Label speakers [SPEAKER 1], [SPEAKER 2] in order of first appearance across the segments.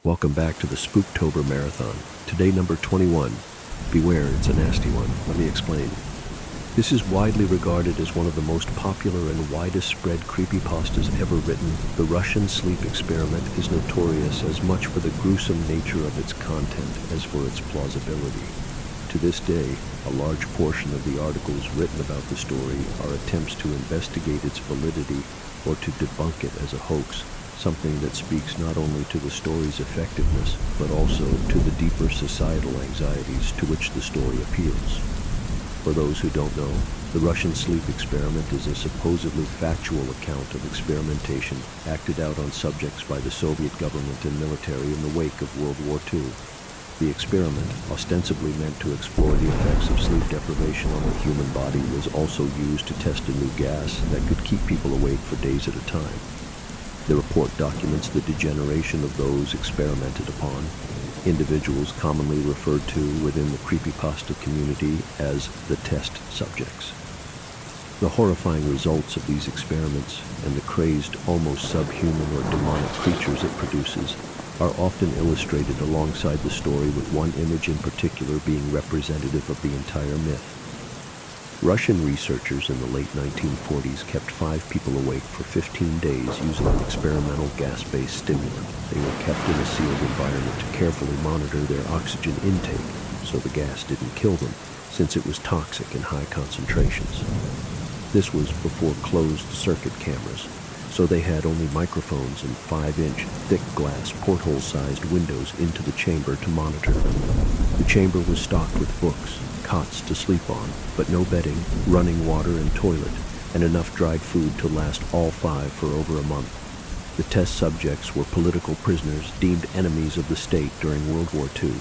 [SPEAKER 1] Welcome back to the Spooktober Marathon. Today, number 21. Beware, it's a nasty one. Let me explain. This is widely regarded as one of the most popular and widest spread creepypastas ever written. The Russian sleep experiment is notorious as much for the gruesome nature of its content as for its plausibility. To this day, a large portion of the articles written about the story are attempts to investigate its validity or to debunk it as a hoax, something that speaks not only to the story's effectiveness, but also to the deeper societal anxieties to which the story appeals. For those who don't know, the Russian sleep experiment is a supposedly factual account of experimentation acted out on subjects by the Soviet government and military in the wake of World War II. The experiment, ostensibly meant to explore the effects of sleep deprivation on the human body, was also used to test a new gas that could keep people awake for days at a time. The report documents the degeneration of those experimented upon, individuals commonly referred to within the creepypasta community as the test subjects. The horrifying results of these experiments and the crazed, almost subhuman or demonic creatures it produces are often illustrated alongside the story, with one image in particular being representative of the entire myth. Russian researchers in the late 1940s kept 5 people awake for 15 days using an experimental gas-based stimulant. They were kept in a sealed environment to carefully monitor their oxygen intake so the gas didn't kill them, since it was toxic in high concentrations. This was before closed-circuit cameras, so they had only microphones and 5-inch thick glass porthole-sized windows into the chamber to monitor them. The chamber was stocked with books, cots to sleep on, but no bedding, running water and toilet, and enough dried food to last all 5 for over a month. The test subjects were political prisoners deemed enemies of the state during World War II.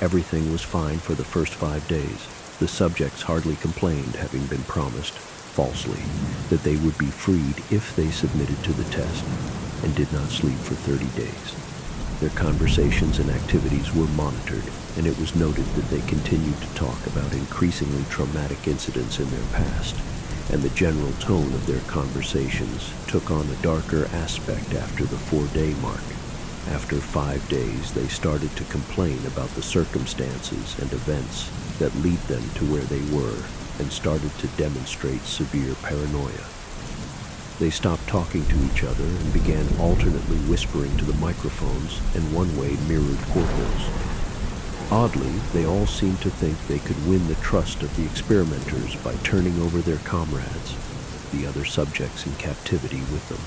[SPEAKER 1] Everything was fine for the first 5 days. The subjects hardly complained, having been promised, falsely, that they would be freed if they submitted to the test and did not sleep for 30 days. Their conversations and activities were monitored, and it was noted that they continued to talk about increasingly traumatic incidents in their past, and the general tone of their conversations took on a darker aspect after the 4-day mark. After 5 days, they started to complain about the circumstances and events that lead them to where they were, and started to demonstrate severe paranoia. They stopped talking to each other and began alternately whispering to the microphones and one-way mirrored portholes. Oddly, they all seemed to think they could win the trust of the experimenters by turning over their comrades, the other subjects in captivity with them.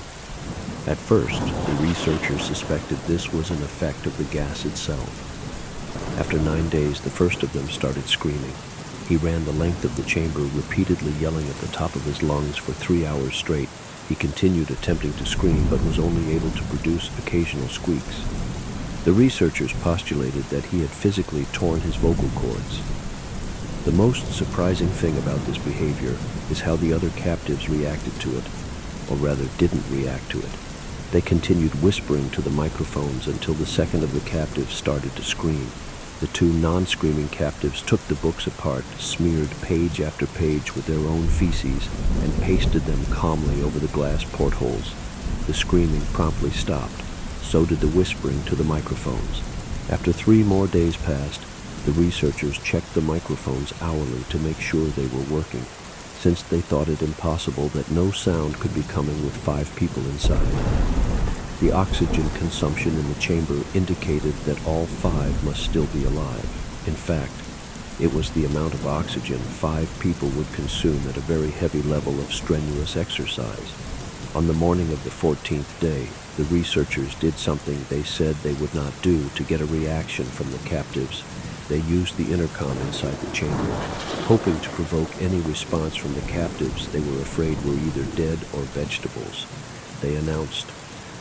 [SPEAKER 1] At first, the researchers suspected this was an effect of the gas itself. After 9 days, the first of them started screaming. He ran the length of the chamber, repeatedly yelling at the top of his lungs for 3 hours straight. He continued attempting to scream, but was only able to produce occasional squeaks. The researchers postulated that he had physically torn his vocal cords. The most surprising thing about this behavior is how the other captives reacted to it, or rather didn't react to it. They continued whispering to the microphones until the second of the captives started to scream. The 2 non-screaming captives took the books apart, smeared page after page with their own feces, and pasted them calmly over the glass portholes. The screaming promptly stopped. So did the whispering to the microphones. After 3 more days passed, the researchers checked the microphones hourly to make sure they were working, since they thought it impossible that no sound could be coming with 5 people inside. The oxygen consumption in the chamber indicated that all 5 must still be alive. In fact, it was the amount of oxygen 5 people would consume at a very heavy level of strenuous exercise. On the morning of the 14th day, the researchers did something they said they would not do to get a reaction from the captives. They used the intercom inside the chamber, hoping to provoke any response from the captives they were afraid were either dead or vegetables. They announced,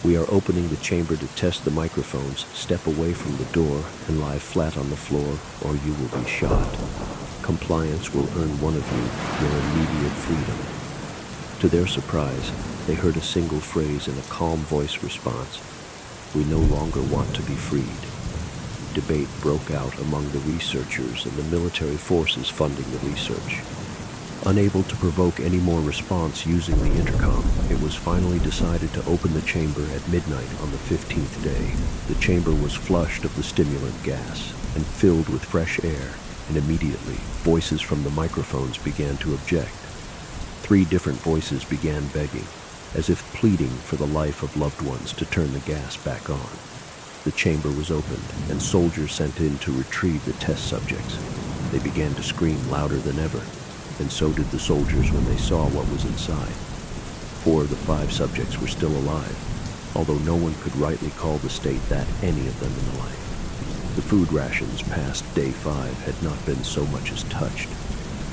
[SPEAKER 1] "We are opening the chamber to test the microphones. Step away from the door and lie flat on the floor, or you will be shot. Compliance will earn one of you your immediate freedom." To their surprise, they heard a single phrase in a calm voice response: "We no longer want to be freed." Debate broke out among the researchers and the military forces funding the research. Unable to provoke any more response using the intercom, it was finally decided to open the chamber at midnight on the 15th day. The chamber was flushed of the stimulant gas and filled with fresh air, and immediately, voices from the microphones began to object. 3 different voices began begging, as if pleading for the life of loved ones to turn the gas back on. The chamber was opened, and soldiers sent in to retrieve the test subjects. They began to scream louder than ever, and so did the soldiers when they saw what was inside. 4 of the 5 subjects were still alive, although no one could rightly call the state that any of them in the life. The food rations past day 5 had not been so much as touched.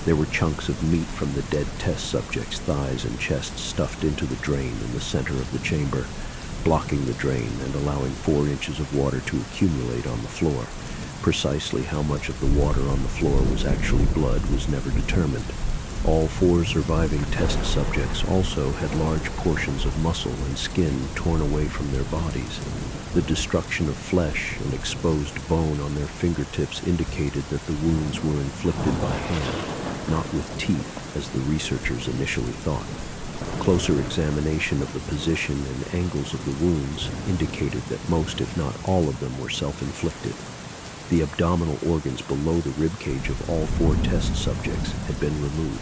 [SPEAKER 1] There were chunks of meat from the dead test subjects' thighs and chests stuffed into the drain in the center of the chamber, blocking the drain and allowing 4 inches of water to accumulate on the floor. Precisely how much of the water on the floor was actually blood was never determined. All 4 surviving test subjects also had large portions of muscle and skin torn away from their bodies. The destruction of flesh and exposed bone on their fingertips indicated that the wounds were inflicted by hand, not with teeth, as the researchers initially thought. Closer examination of the position and angles of the wounds indicated that most, if not all of them, were self-inflicted. The abdominal organs below the ribcage of all 4 test subjects had been removed,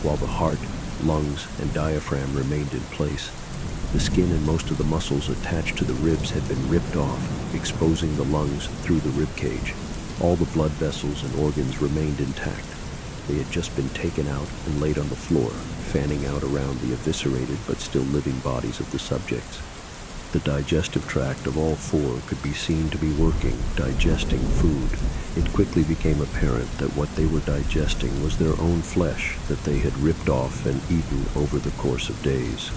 [SPEAKER 1] while the heart, lungs, and diaphragm remained in place. The skin and most of the muscles attached to the ribs had been ripped off, exposing the lungs through the ribcage. All the blood vessels and organs remained intact. They had just been taken out and laid on the floor, fanning out around the eviscerated but still living bodies of the subjects. The digestive tract of all 4 could be seen to be working, digesting food. It quickly became apparent that what they were digesting was their own flesh that they had ripped off and eaten over the course of days.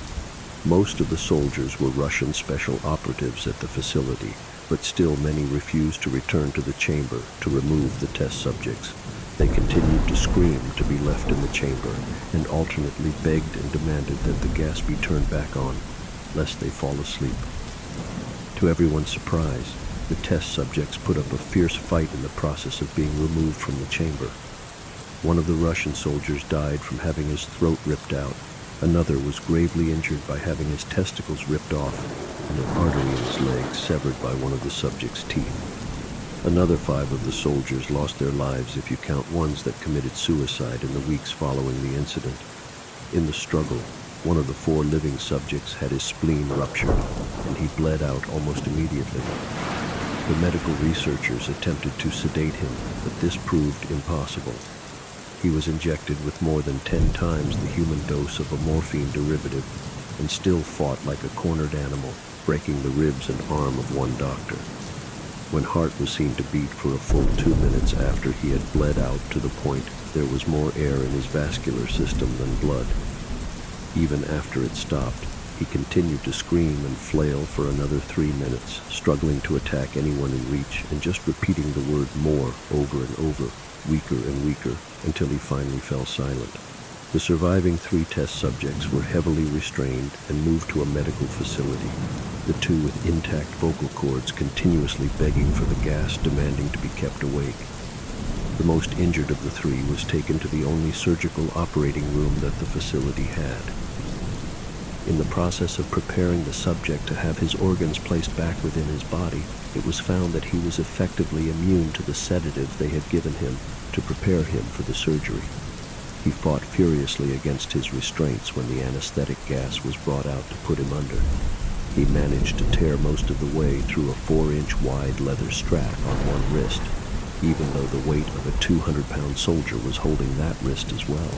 [SPEAKER 1] Most of the soldiers were Russian special operatives at the facility, but still many refused to return to the chamber to remove the test subjects. They continued to scream to be left in the chamber and alternately begged and demanded that the gas be turned back on, lest they fall asleep. To everyone's surprise, the test subjects put up a fierce fight in the process of being removed from the chamber. One of the Russian soldiers died from having his throat ripped out. Another was gravely injured by having his testicles ripped off and an artery in his leg severed by one of the subject's teeth. Another 5 of the soldiers lost their lives if you count ones that committed suicide in the weeks following the incident. In the struggle, one of the 4 living subjects had his spleen ruptured, and he bled out almost immediately. The medical researchers attempted to sedate him, but this proved impossible. He was injected with more than 10 times the human dose of a morphine derivative, and still fought like a cornered animal, breaking the ribs and arm of one doctor. When heart was seen to beat for a full 2 minutes after he had bled out to the point there was more air in his vascular system than blood. Even after it stopped, he continued to scream and flail for another 3 minutes, struggling to attack anyone in reach and just repeating the word more over and over, weaker and weaker, until he finally fell silent. The surviving 3 test subjects were heavily restrained and moved to a medical facility, the 2 with intact vocal cords continuously begging for the gas, demanding to be kept awake. The most injured of the 3 was taken to the only surgical operating room that the facility had. In the process of preparing the subject to have his organs placed back within his body, it was found that he was effectively immune to the sedative they had given him to prepare him for the surgery. He fought furiously against his restraints when the anesthetic gas was brought out to put him under. He managed to tear most of the way through a 4-inch wide leather strap on one wrist, even though the weight of a 200-pound soldier was holding that wrist as well.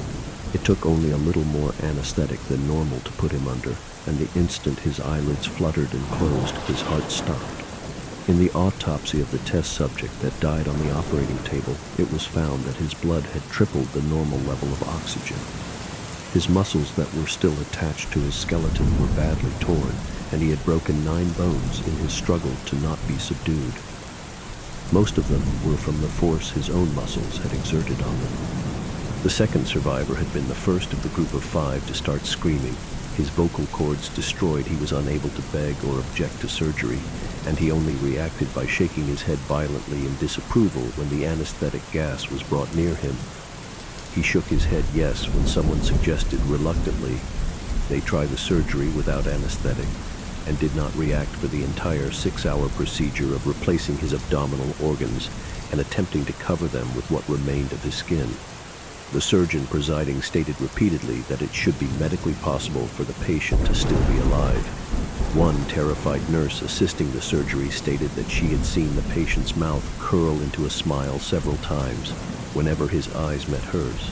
[SPEAKER 1] It took only a little more anesthetic than normal to put him under, and the instant his eyelids fluttered and closed, his heart stopped. In the autopsy of the test subject that died on the operating table, it was found that his blood had tripled the normal level of oxygen. His muscles that were still attached to his skeleton were badly torn, and he had broken 9 bones in his struggle to not be subdued. Most of them were from the force his own muscles had exerted on them. The second survivor had been the first of the group of 5 to start screaming. His vocal cords destroyed, he was unable to beg or object to surgery, and he only reacted by shaking his head violently in disapproval when the anesthetic gas was brought near him. He shook his head yes when someone suggested reluctantly they try the surgery without anesthetic, and did not react for the entire 6-hour procedure of replacing his abdominal organs and attempting to cover them with what remained of his skin. The surgeon presiding stated repeatedly that it should be medically possible for the patient to still be alive. One terrified nurse assisting the surgery stated that she had seen the patient's mouth curl into a smile several times whenever his eyes met hers.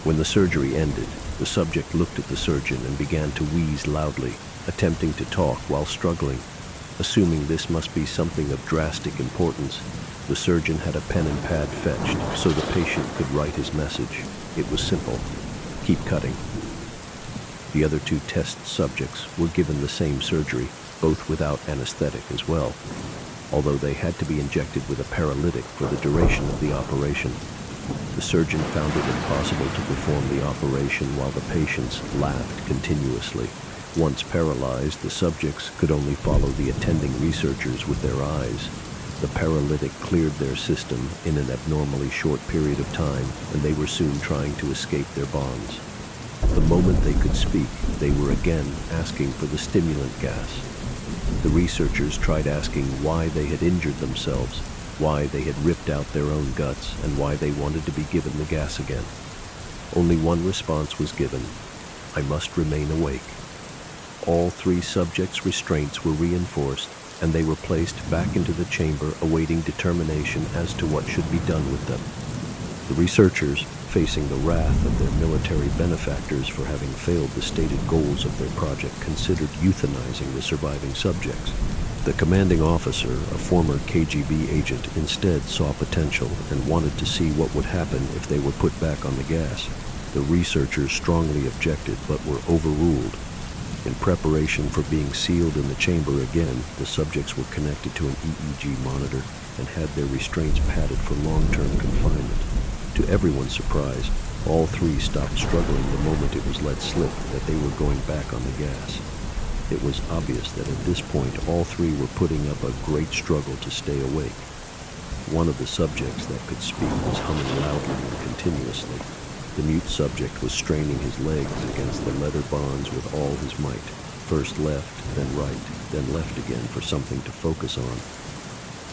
[SPEAKER 1] When the surgery ended, the subject looked at the surgeon and began to wheeze loudly, attempting to talk while struggling. Assuming this must be something of drastic importance, the surgeon had a pen and pad fetched so the patient could write his message. It was simple: keep cutting. The other 2 test subjects were given the same surgery, both without anesthetic as well, although they had to be injected with a paralytic for the duration of the operation. The surgeon found it impossible to perform the operation while the patients laughed continuously. Once paralyzed, the subjects could only follow the attending researchers with their eyes. The paralytic cleared their system in an abnormally short period of time, and they were soon trying to escape their bonds. The moment they could speak, they were again asking for the stimulant gas. The researchers tried asking why they had injured themselves, why they had ripped out their own guts, and why they wanted to be given the gas again. Only one response was given: I must remain awake. All 3 subjects' restraints were reinforced, and they were placed back into the chamber awaiting determination as to what should be done with them. The researchers, facing the wrath of their military benefactors for having failed the stated goals of their project, considered euthanizing the surviving subjects. The commanding officer, a former KGB agent, instead saw potential and wanted to see what would happen if they were put back on the gas. The researchers strongly objected but were overruled. In preparation for being sealed in the chamber again, the subjects were connected to an EEG monitor and had their restraints padded for long-term confinement. To everyone's surprise, all 3 stopped struggling the moment it was let slip that they were going back on the gas. It was obvious that at this point all 3 were putting up a great struggle to stay awake. One of the subjects that could speak was humming loudly and continuously. The mute subject was straining his legs against the leather bonds with all his might, first left, then right, then left again for something to focus on.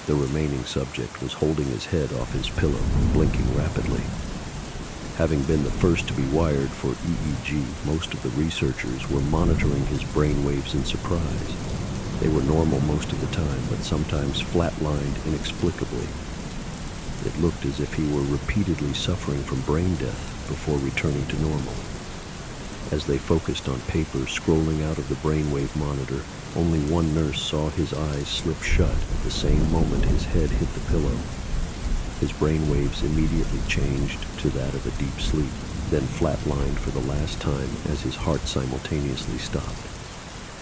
[SPEAKER 1] The remaining subject was holding his head off his pillow, blinking rapidly. Having been the first to be wired for EEG, most of the researchers were monitoring his brainwaves in surprise. They were normal most of the time, but sometimes flatlined inexplicably. It looked as if he were repeatedly suffering from brain death before returning to normal. As they focused on paper scrolling out of the brainwave monitor, only one nurse saw his eyes slip shut at the same moment his head hit the pillow. His brainwaves immediately changed to that of a deep sleep, then flatlined for the last time as his heart simultaneously stopped.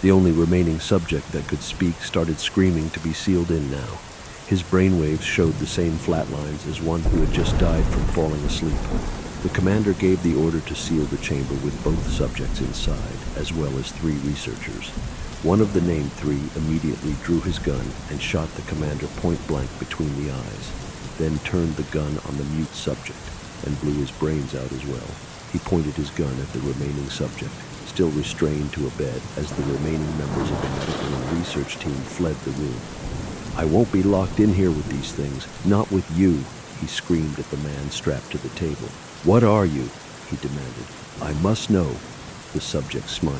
[SPEAKER 1] The only remaining subject that could speak started screaming to be sealed in now. His brainwaves showed the same flatlines as one who had just died from falling asleep. The commander gave the order to seal the chamber with both subjects inside, as well as 3 researchers. One of the named 3 immediately drew his gun and shot the commander point blank between the eyes, then turned the gun on the mute subject and blew his brains out as well. He pointed his gun at the remaining subject, still restrained to a bed, as the remaining members of the medical and research team fled the room. I won't be locked in here with these things, not with you, he screamed at the man strapped to the table. What are you? He demanded. I must know. The subject smiled.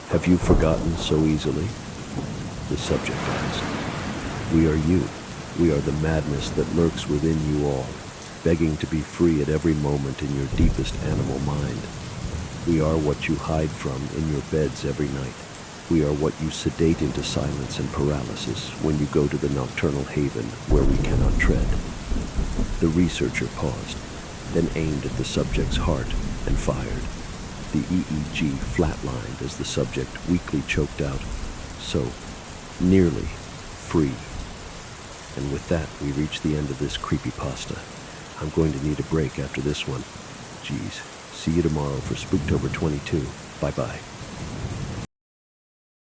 [SPEAKER 1] Have you forgotten so easily? The subject asked. We are you. We are the madness that lurks within you all, begging to be free at every moment in your deepest animal mind. We are what you hide from in your beds every night. We are what you sedate into silence and paralysis when you go to the nocturnal haven where we cannot tread. The researcher paused, then aimed at the subject's heart and fired. The EEG flatlined as the subject weakly choked out, so, nearly free. And with that, we reach the end of this creepypasta. I'm going to need a break after this one. Geez. See you tomorrow for Spooktober 22. Bye-bye.